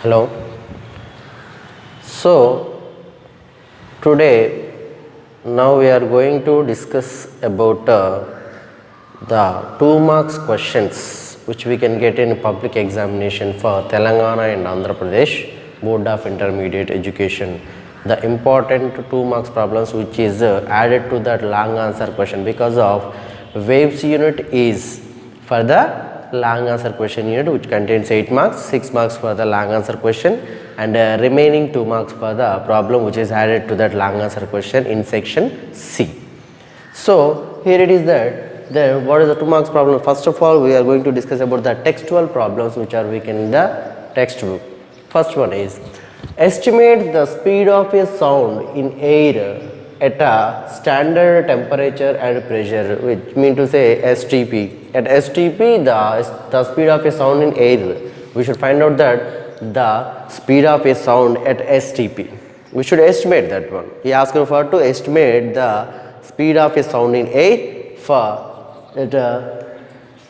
Hello. So today now we are going to discuss about the 2 marks questions which we can get in public examination for Telangana and Andhra Pradesh Board of Intermediate Education. The important 2 marks problems which is added to that long answer question because of waves unit is for the long answer question unit which contains 8 marks, 6 marks for the long answer question and remaining 2 marks for the problem which is added to that long answer question in section C. So here it is that what is the 2 marks problem? First of all, we are going to discuss about the textual problems which are weak in the textbook. First one is estimate the speed of a sound in air at a standard temperature and pressure, which mean to say STP. At STP, the speed of a sound in air, we should find out that the speed of a sound at STP. We should estimate that one. He asked for to estimate the speed of a sound in air for at a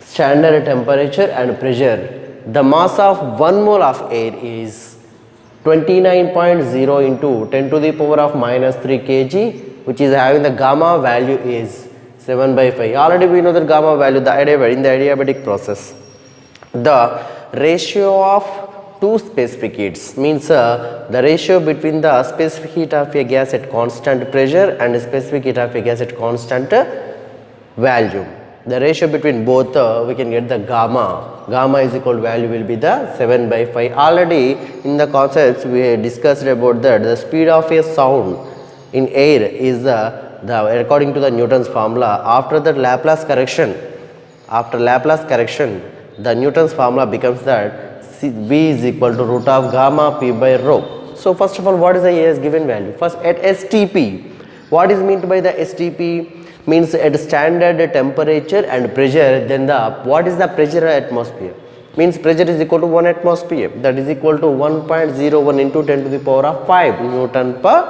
standard temperature and pressure. The mass of 1 mole of air is 29.0 into 10 to the power of minus 3 kg, which is having the gamma value is 7/5. Already we know that gamma value in the adiabatic process. The ratio of two specific heats means the ratio between the specific heat of a gas at constant pressure and specific heat of a gas at constant value. The ratio between both we can get the gamma is equal to value will be the 7/5. Already in the concepts we discussed about that the speed of a sound in air is according to the Newton's formula. After the Laplace correction, the Newton's formula becomes that V is equal to root of gamma P by rho. So first of all, what is the A as given value? First at STP, what is meant by the STP? Means at standard temperature and pressure, then what is the pressure atmosphere? Means pressure is equal to 1 atmosphere, that is equal to 1.01 into 10 to the power of 5 Newton per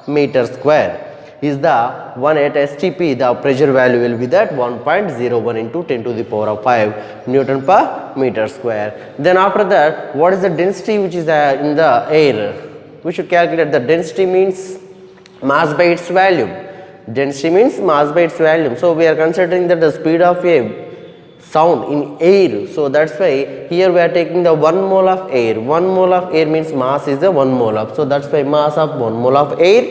meter square. Is the one at STP, the pressure value will be that 1.01 into 10 to the power of 5 Newton per meter square. Then after that, what is the density which is in the air? We should calculate the density means mass by its volume. Density means mass by its volume. So we are considering that the speed of a sound in air. So that's why here we are taking the 1 mole of air. 1 mole of air means mass is the 1 mole of. So that's why mass of 1 mole of air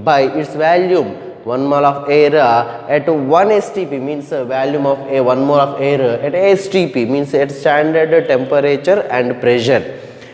by its volume. 1 mole of air at 1 STP means volume of a 1 mole of air at STP means at standard temperature and pressure.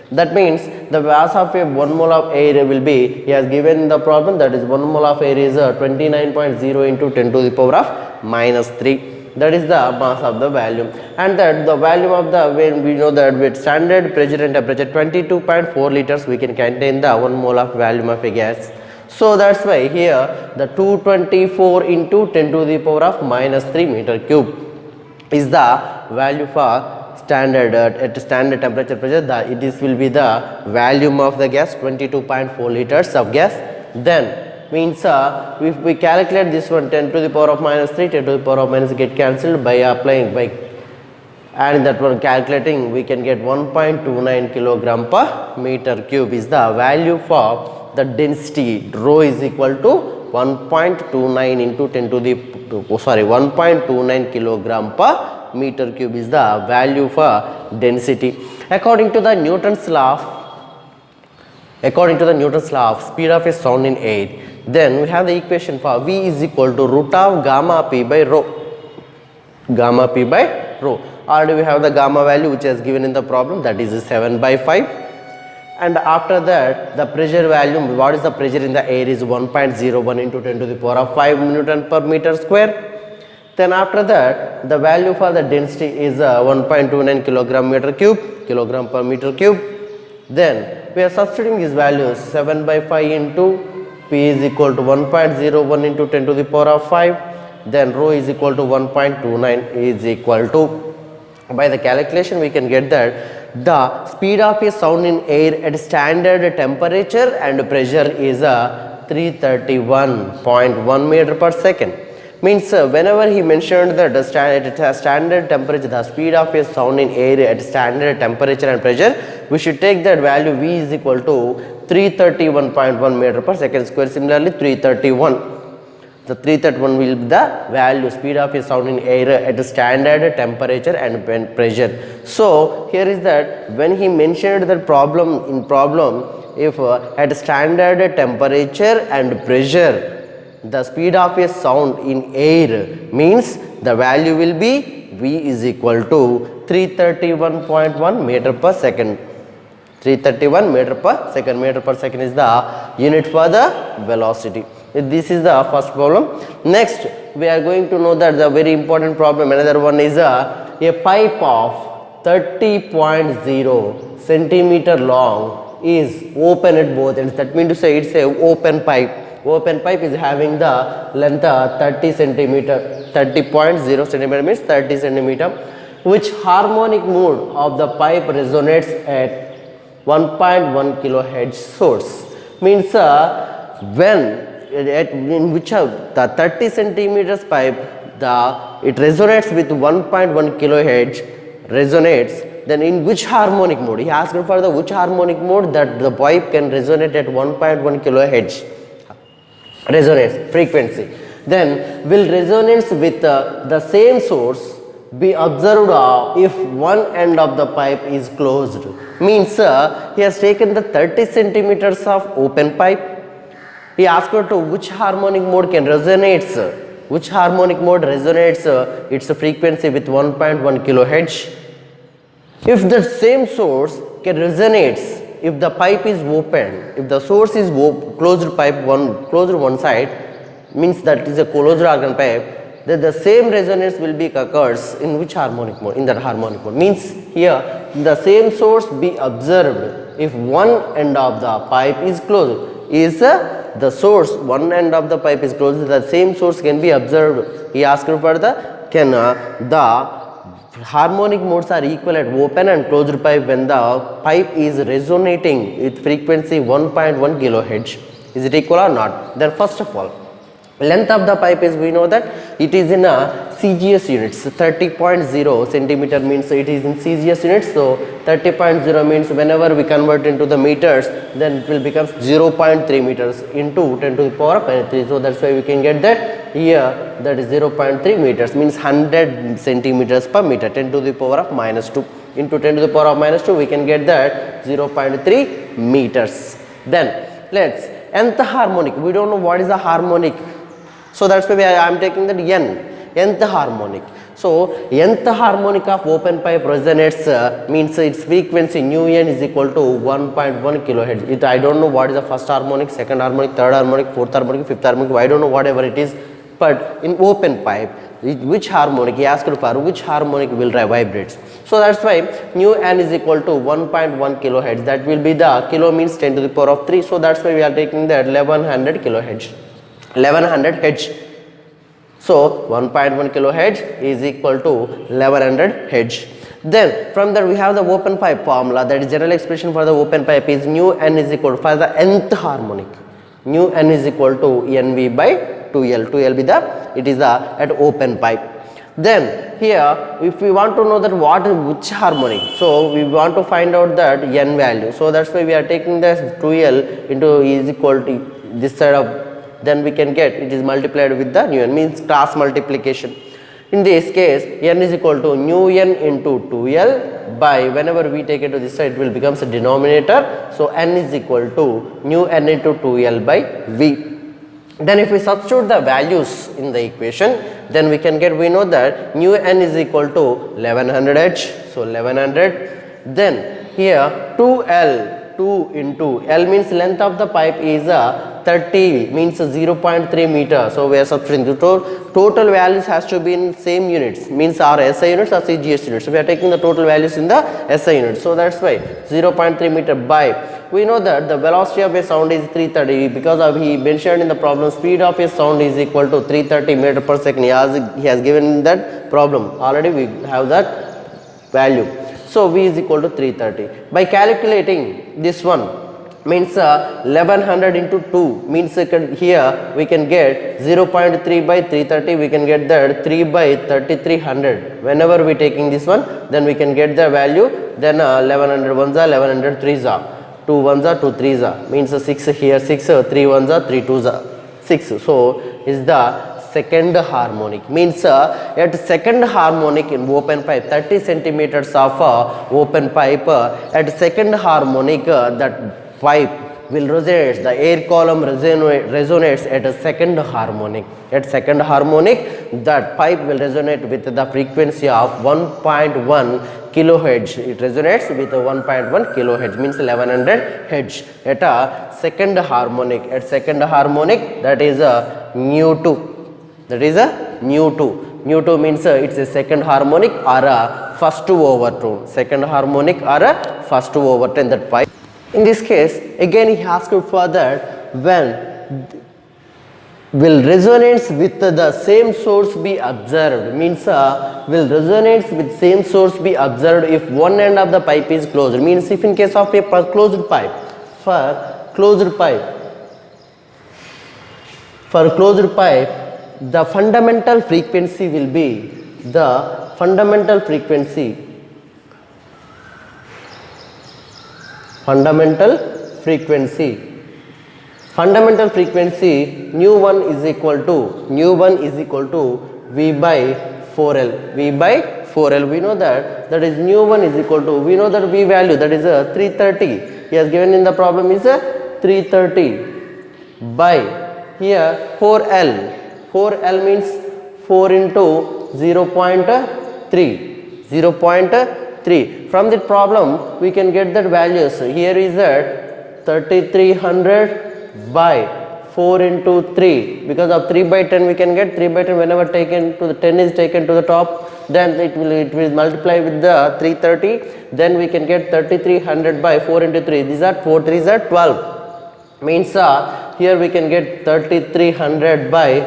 That means the mass of a 1 mole of air will be, he has given the problem, that is 1 mole of air is 29.0 into 10 to the power of minus 3. That is the mass of the volume, and that the volume of the, when we know that with standard pressure and temperature 22.4 liters we can contain the 1 mole of volume of a gas. So that's why here the 224 into 10 to the power of minus 3 meter cube is the value for standard at standard temperature pressure. This will be the volume of the gas, 22.4 liters of gas. Then means if we calculate this one, 10 to the power of minus 3, 10 to the power of minus get cancelled by applying by and that one calculating, we can get 1.29 kilogram per meter cube is the value for the density. Rho is equal to 1.29 into 10 to the 1.29 kilogram per meter cube is the value for density. According to the Newton's law of speed of a sound in air, then we have the equation for V is equal to root of gamma P by rho. Gamma P by rho. Already we have the gamma value which is given in the problem, that is 7/5. And after that the pressure value, what is the pressure in the air is 1.01 into 10 to the power of 5 Newton per meter square. Then after that the value for the density is 1.29 kilogram per meter cube. Then we are substituting these values, 7/5 into P is equal to 1.01 into 10 to the power of 5. Then rho is equal to 1.29 is equal to, by the calculation we can get that the speed of a sound in air at standard temperature and pressure is 331.1 meter per second. Means whenever he mentioned that at a standard temperature, the speed of a sound in air at standard temperature and pressure, we should take that value V is equal to 331.1 meter per second square. Similarly, 331. The 331 will be the value speed of a sound in air at a standard temperature and pressure. So here is that when he mentioned that problem, if at standard temperature and pressure, the speed of a sound in air means the value will be V is equal to 331.1 meter per second. 331 meter per second. Meter per second is the unit for the velocity. This is the first problem. Next, we are going to know that the very important problem. Another one is a pipe of 30.0 centimeter long is open at both ends. That means to say it's a open pipe. Open pipe is having the length 30 centimeter. 30.0 centimeter means 30 centimeter. Which harmonic mode of the pipe resonates at 1.1 kilohertz source? Means when in which the 30 centimeters pipe it resonates with 1.1 kilohertz resonates, then in which harmonic mode? He asked for the which harmonic mode that the pipe can resonate at 1.1 kilohertz resonance frequency. Then will resonance with the same source be observed if one end of the pipe is closed? Means he has taken the 30 centimeters of open pipe. He asked her to which harmonic mode can resonates, which harmonic mode resonates its frequency with 1.1 kilohertz. If the same source can resonates, if the pipe is open, if the source is closed one side, means that is a closed organ pipe, then the same resonance will be occurs in which harmonic mode? In that harmonic mode. Means here the same source be observed if one end of the pipe is closed. Is the source, one end of the pipe is closed, the same source can be observed. He asked for the can the harmonic modes are equal at open and closed pipe when the pipe is resonating with frequency 1.1 kilohertz. Is it equal or not? Then first of all, length of the pipe is, we know that it is in a CGS units. 30.0 centimeter means it is in CGS units. So 30.0 means whenever we convert into the meters, then it will become 0.3 meters into 10 to the power of 3. So that's why we can get that here, that is 0.3 meters means 100 centimeters per meter, 10 to the power of minus 2 into 10 to the power of minus 2, we can get that 0.3 meters. Then let's nth harmonic. We don't know what is the harmonic. So that's why I am taking that nth harmonic. So nth harmonic of open pipe resonates means its frequency nu n is equal to 1.1 kilohertz. I don't know what is the first harmonic, second harmonic, third harmonic, fourth harmonic, fifth harmonic. I don't know whatever it is. But in open pipe, which harmonic? He asked for which harmonic will vibrate. So that's why nu n is equal to 1.1 kilohertz. That will be the kilo means 10 to the power of 3. So that's why we are taking that 1100 kilohertz. 1100 hertz. So 1.1 kilohertz is equal to 1100 hertz. Then from there we have the open pipe formula, that is general expression for the open pipe is nu n is equal to, for the nth harmonic, nu n is equal to nv by 2l. 2l be the, it is the at open pipe. Then here if we want to know that which harmonic, so we want to find out that n value. So that's why we are taking this 2l into is equal to this side of, then we can get it is multiplied with the nu n, means cross multiplication. In this case n is equal to nu n into 2l by, whenever we take it to this side it will becomes a denominator. So n is equal to nu n into 2l by v. Then if we substitute the values in the equation, then we can get, we know that nu n is equal to 1100 h. So 1100. Then here 2l, 2 into l means length of the pipe is 30 means 0.3 meter. So we are substituting the total values has to be in same units, means our SI units or CGS units. So we are taking the total values in the SI units. So that's why 0.3 meter by, we know that the velocity of a sound is 330 because of he mentioned in the problem speed of a sound is equal to 330 meter per second. He has given that problem. Already we have that value. So v is equal to 330. By calculating this one, means 1100 into 2 means here we can get 0.3 by 330, we can get that 3 by 3300. Whenever we taking this one, then we can get the value, then 1100 ones are 1100 threes are 2 ones are 2 threes are, means 6 here 6 3 ones are 3 twos are 6. So is the second harmonic, means at second harmonic in open pipe, 30 centimeters of open pipe, at second harmonic that pipe will resonate, the air column resonates at a second harmonic. At second harmonic, that pipe will resonate with the frequency of 1.1 kilohertz. It resonates with 1.1 kilohertz, means 1100 hertz at a second harmonic. At second harmonic, that is a nu 2. That is a nu 2. Nu 2 means it's a second harmonic or a first overtone. Second harmonic or a first overtone, that pipe. In this case, again he asked for that when will resonance with the same source be observed, means will resonance with same source be observed if one end of the pipe is closed, means if in case of a closed pipe, for closed pipe, the fundamental frequency will be the fundamental frequency nu 1 is equal to V by 4L. V by 4L, we know that is nu 1 is equal to, we know that V value, that is 330. He has given in the problem is 330 by here 4L. 4L means 4 into 0.3. From that problem we can get that values. Here is that 3300 by 4 into 3, because of 3 by 10 we can get 3 by 10 whenever taken to the 10 is taken to the top, then it will multiply with the 330, then we can get 3300 by 4 into 3, these are 4 3s are 12, means here we can get 3300 by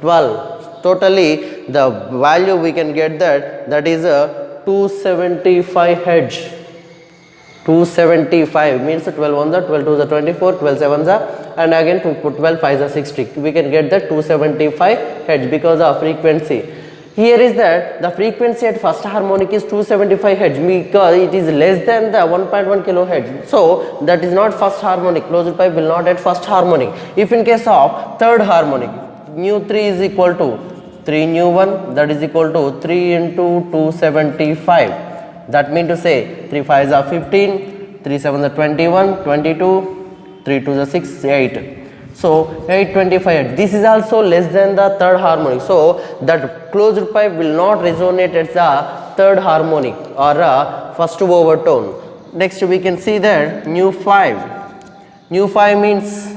12. Totally the value we can get that is 275 hertz. 275 means 12 ones are 12 twos are 24, 12 sevens are, and again to put 12 fives are 60. We can get the 275 hertz because of frequency. Here is that the frequency at first harmonic is 275 hertz because it is less than the 1.1 kilohertz. So that is not first harmonic. Closed pipe will not at first harmonic. If in case of third harmonic, nu 3 is equal to 3 nu 1, that is equal to 3 into 275. That mean to say 3 5s are 15, 3 7s are 21, 22, 3 2s are 6, 8. So 825. This is also less than the third harmonic. So that closed pipe will not resonate at the third harmonic or first overtone. Next we can see that nu 5. Nu 5 means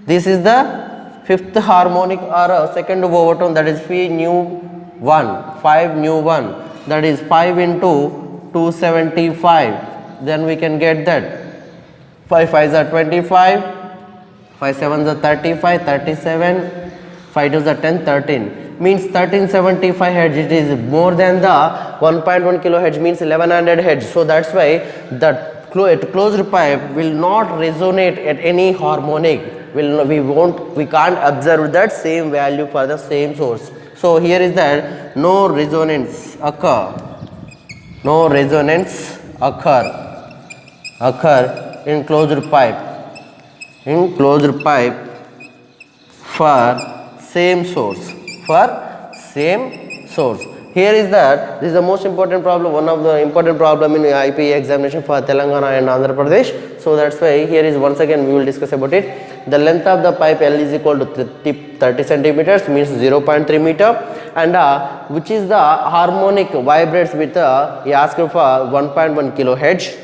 this is the fifth harmonic or second overtone, that is phi nu 1. 5 nu 1, that is 5 into 275. Then we can get that 5 5s are 25, 5 7s are 35, 37, 5 2s are 10, 13. Means 1375 hertz. It is more than the 1.1 kilohertz, means 1100 hertz. So that's why the closed pipe will not resonate at any harmonic. We can't observe that same value for the same source. So here is that no resonance occur in closed pipe for same source. Here is that this is the most important problem, one of the important problem in IP examination for Telangana and Andhra Pradesh. So that's why here is once again we will discuss about it. The length of the pipe L is equal to 30 centimeters, means 0.3 meter, and which is the harmonic vibrates with he asked for 1.1 kilohertz.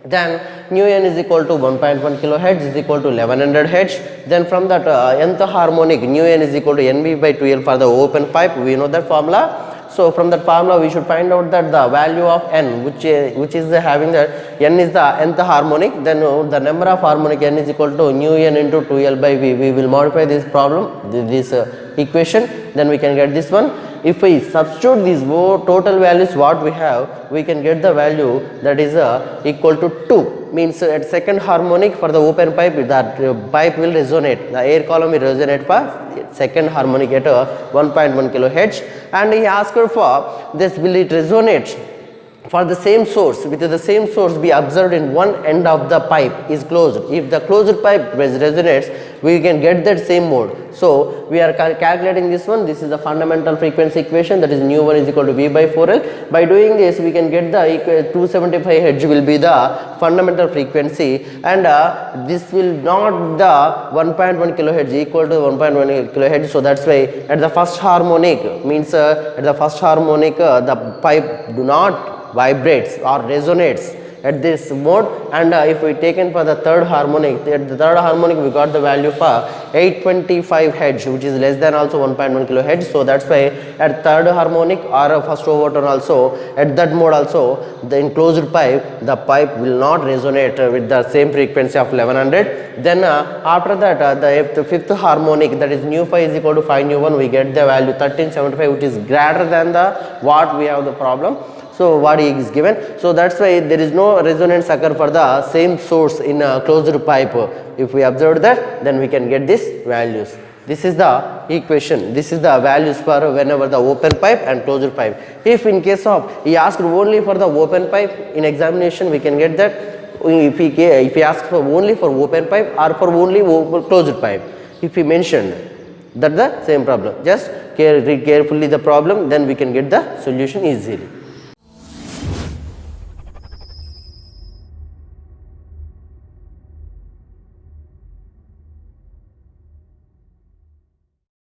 Then nu n is equal to 1.1 kilohertz is equal to 1100 hertz. Then from that nth harmonic nu n is equal to nv by 2l for the open pipe. We know that formula. So from that formula we should find out that the value of n, which is having that n is the nth harmonic, then the number of harmonic n is equal to nu n into 2l by v. We will modify this problem, this equation, then we can get this one. If we substitute these total values what we have, we can get the value that is equal to 2. Means at second harmonic for the open pipe, that pipe will resonate, the air column will resonate for second harmonic at 1.1 kilohertz. And he asked for this, will it resonate for the same source, with the same source be observed in one end of the pipe is closed. If the closed pipe resonates, we can get that same mode. So we are calculating this one. This is the fundamental frequency equation, that is nu 1 is equal to V by 4L. By doing this, we can get the 275 Hz will be the fundamental frequency, and this will not the 1.1 kilohertz equal to 1.1 kilohertz. So that's why at the first harmonic, means at the first harmonic the pipe do not vibrates or resonates at this mode. And if we taken for the third harmonic, at the third harmonic we got the value for 825 Hz, which is less than also 1.1 kilohertz. So that's why at third harmonic or first overtone also, at that mode also, the enclosed pipe, the pipe will not resonate with the same frequency of 1100. Then after that the fifth harmonic, that is nu 5 is equal to 5 nu 1, we get the value 1375, which is greater than the what we have the problem. So what is given. So that's why there is no resonance occur for the same source in a closed pipe. If we observe that, then we can get these values. This is the equation. This is the values for whenever the open pipe and closed pipe. If in case of he asked only for the open pipe in examination, we can get that. If he asked for only for open pipe or for only closed pipe, if he mentioned that the same problem, just read carefully the problem, then we can get the solution easily.